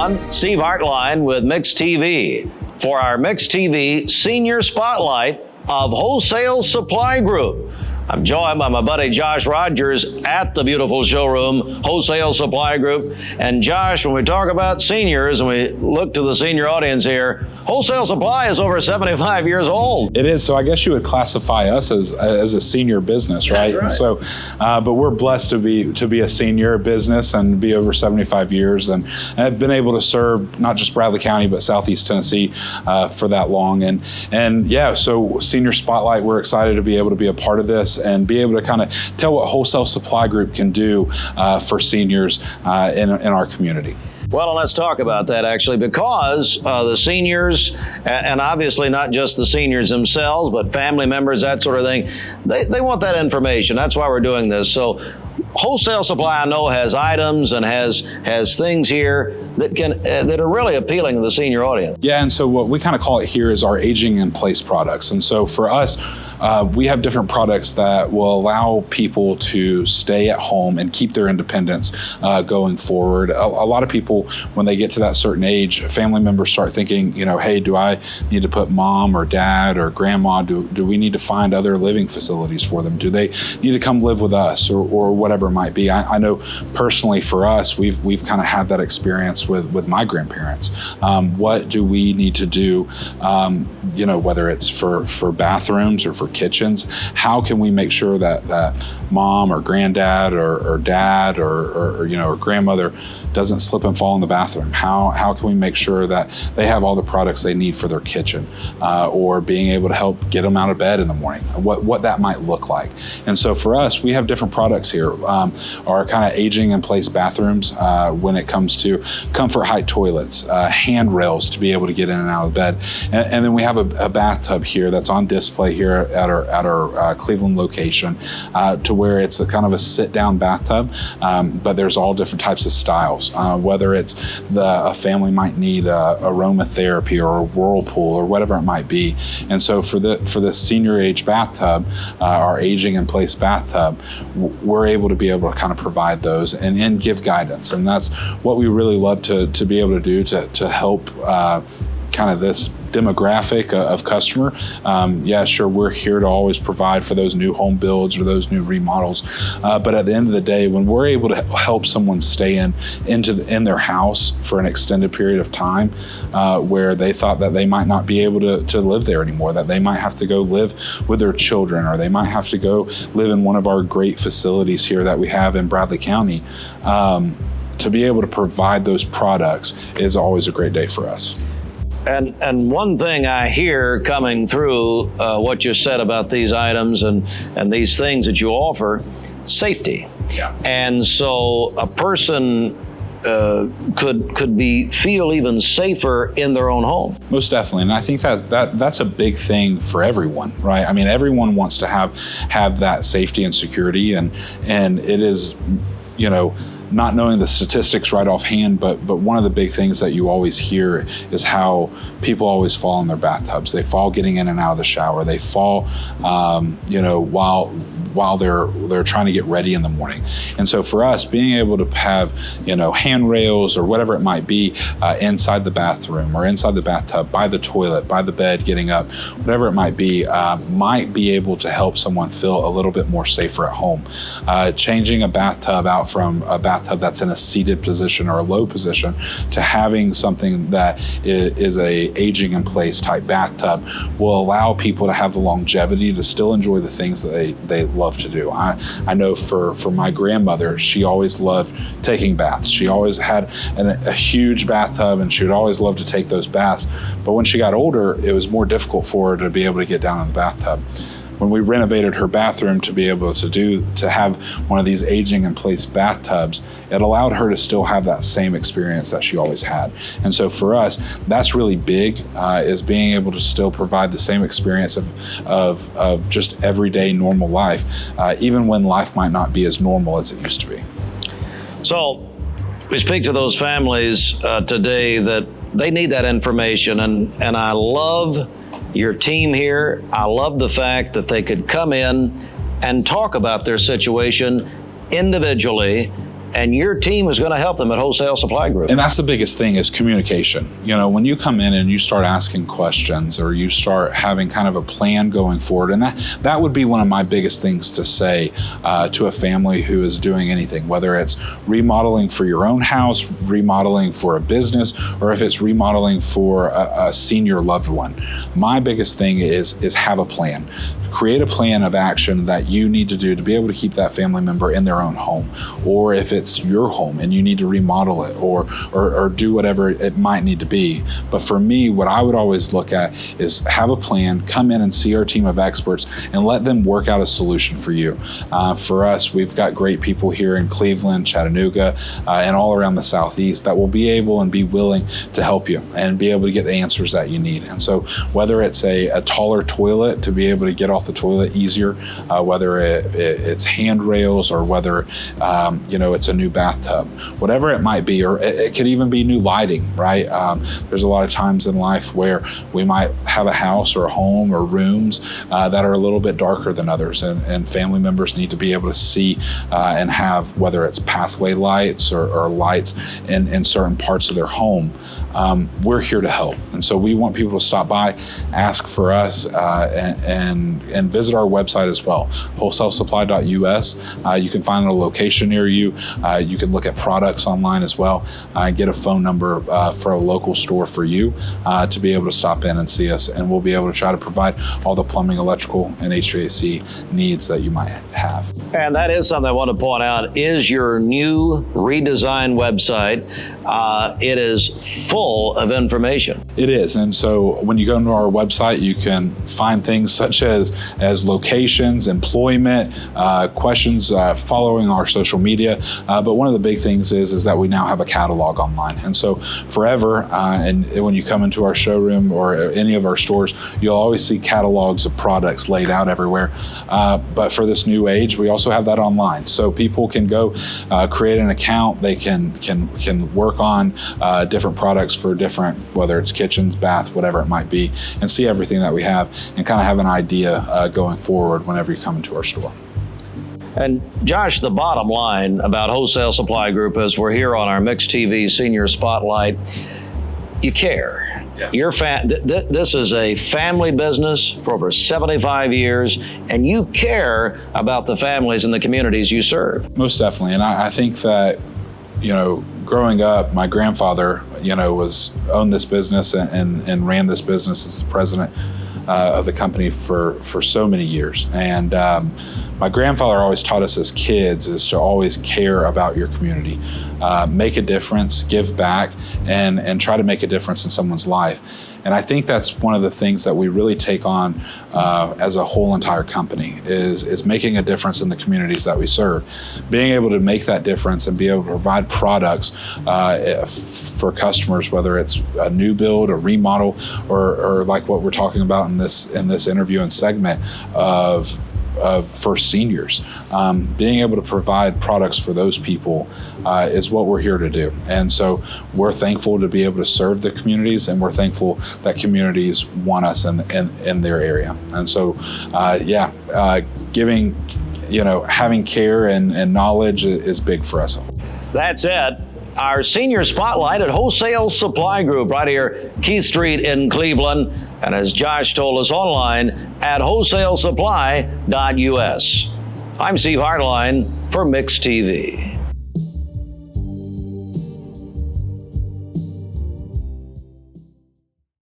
everyone. Steve Hartline with Mix TV for our Mix TV Senior Spotlight of Wholesale Supply Group. I'm joined by my buddy Josh Rogers at the beautiful showroom, Wholesale Supply Group. And Josh, when we talk about seniors and we look to the senior audience here, Wholesale Supply is over 75 years old. It is, so I guess you would classify us as a senior business, right? That's right. And so, but we're blessed to be a senior business and be over 75 years, and have been able to serve not just Bradley County but Southeast Tennessee for that long. And yeah, so Senior Spotlight, we're excited to be able to be a part of this and be able to kind of tell what Wholesale Supply Group can do for seniors in our community. Well, let's talk about that actually, because the seniors, and obviously not just the seniors themselves, but family members, that sort of thing, they want that information. That's why we're doing this. So Wholesale Supply, I know, has items and has things here that are really appealing to the senior audience. Yeah, and so what we kind of call it here is our aging in place products. And so for us, we have different products that will allow people to stay at home and keep their independence going forward. A lot of people, when they get to that certain age, family members start thinking, hey, do I need to put mom or dad or grandma, do we need to find other living facilities for them? Do they need to come live with us or whatever it might be? I know personally for us, we've kind of had that experience with my grandparents. What do we need to do, whether it's for bathrooms or for kitchens? How can we make sure that mom or granddad or dad or grandmother doesn't slip and fall in the bathroom? How can we make sure that they have all the products they need for their kitchen, or being able to help get them out of bed in the morning, what that might look like? And so for us, we have different products here. Our kind of aging in place bathrooms, when it comes to comfort height toilets, handrails to be able to get in and out of bed. And then we have a bathtub here that's on display here at our Cleveland location, to where it's a kind of a sit down bathtub, but there's all different types of styles, whether it's a family might need aromatherapy or a whirlpool or whatever it might be. And so for the senior age bathtub, our aging in place bathtub, we're able to kind of provide those and give guidance. And that's what we really love to be able to do to help kind of this demographic of customer. Yeah, sure, we're here to always provide for those new home builds or those new remodels. But at the end of the day, when we're able to help someone stay in their house for an extended period of time, where they thought that they might not be able to live there anymore, that they might have to go live with their children, or they might have to go live in one of our great facilities here that we have in Bradley County, to be able to provide those products is always a great day for us. And one thing I hear coming through what you said about these items and these things that you offer, safety. Yeah. And so a person could feel even safer in their own home. Most definitely, and I think that's a big thing for everyone, right? I mean, everyone wants to have that safety and security, and it is, not knowing the statistics right offhand, but one of the big things that you always hear is how people always fall in their bathtubs. They fall getting in and out of the shower. They fall, while they're trying to get ready in the morning. And so for us, being able to have, handrails or whatever it might be inside the bathroom or inside the bathtub, by the toilet, by the bed, getting up, whatever it might be able to help someone feel a little bit more safer at home. Changing a bathtub out from a bathtub that's in a seated position or a low position to having something that is a aging in place type bathtub will allow people to have the longevity to still enjoy the things that they love to do. I know for my grandmother, she always loved taking baths. She always had a huge bathtub, and she would always love to take those baths. But when she got older, it was more difficult for her to be able to get down in the bathtub. When we renovated her bathroom to be able to have one of these aging in place bathtubs, it allowed her to still have that same experience that she always had. And so for us, that's really big, is being able to still provide the same experience of just everyday normal life, even when life might not be as normal as it used to be. So we speak to those families today that they need that information, and I love your team here. I love the fact that they could come in and talk about their situation individually and your team is going to help them at Wholesale Supply Group. And that's the biggest thing is communication. You know, when you come in and you start asking questions or you start having kind of a plan going forward, and that would be one of my biggest things to say to a family who is doing anything, whether it's remodeling for your own house, remodeling for a business, or if it's remodeling for a senior loved one. My biggest thing is have a plan. Create a plan of action that you need to do to be able to keep that family member in their own home. Or if it's your home and you need to remodel it or do whatever it might need to be. But for me, what I would always look at is have a plan, come in and see our team of experts and let them work out a solution for you. For us, we've got great people here in Cleveland, Chattanooga, and all around the Southeast that will be able and be willing to help you and be able to get the answers that you need. And so whether it's a taller toilet to be able to get off the toilet easier, whether it's handrails or whether it's a new bathtub, whatever it might be, or it could even be new lighting, right? There's a lot of times in life where we might have a house or a home or rooms that are a little bit darker than others, and family members need to be able to see and have, whether it's pathway lights or lights in certain parts of their home. We're here to help. And so we want people to stop by, ask for us, and visit our website as well, wholesalesupply.us. You can find a location near you. You can look at products online as well, get a phone number for a local store for you to be able to stop in and see us, and we'll be able to try to provide all the plumbing, electrical, and HVAC needs that you might have. And that is something I want to point out is your new redesigned website. It is full of information. It is, and so when you go into our website, you can find things such as locations, employment, questions following our social media. But one of the big things is that we now have a catalog online, and so forever, and when you come into our showroom or any of our stores, you'll always see catalogs of products laid out everywhere. But for this new age, we also have that online, so people can go create an account. They can work on different products for different, whether it's kitchens, bath, whatever it might be, and see everything that we have and kind of have an idea going forward whenever you come into our store. And Josh, the bottom line about Wholesale Supply Group is we're here on our Mix TV Senior Spotlight. You care. Yeah. This is a family business for over 75 years, and you care about the families and the communities you serve. Most definitely, and I think that, growing up, my grandfather, owned this business and ran this business as the president of the company for so many years. And my grandfather always taught us as kids is to always care about your community, make a difference, give back, and try to make a difference in someone's life. And I think that's one of the things that we really take on as a whole entire company is making a difference in the communities that we serve. Being able to make that difference and be able to provide products for customers, whether it's a new build, a remodel, or like what we're talking about in this interview and segment for seniors. Being able to provide products for those people is what we're here to do. And so we're thankful to be able to serve the communities, and we're thankful that communities want us in their area. And so, giving, having care and knowledge is big for us. That's it. Our Senior Spotlight at Wholesale Supply Group right here, Keith Street in Cleveland. And as Josh told us, online at wholesalesupply.us. I'm Steve Hartline for Mix TV.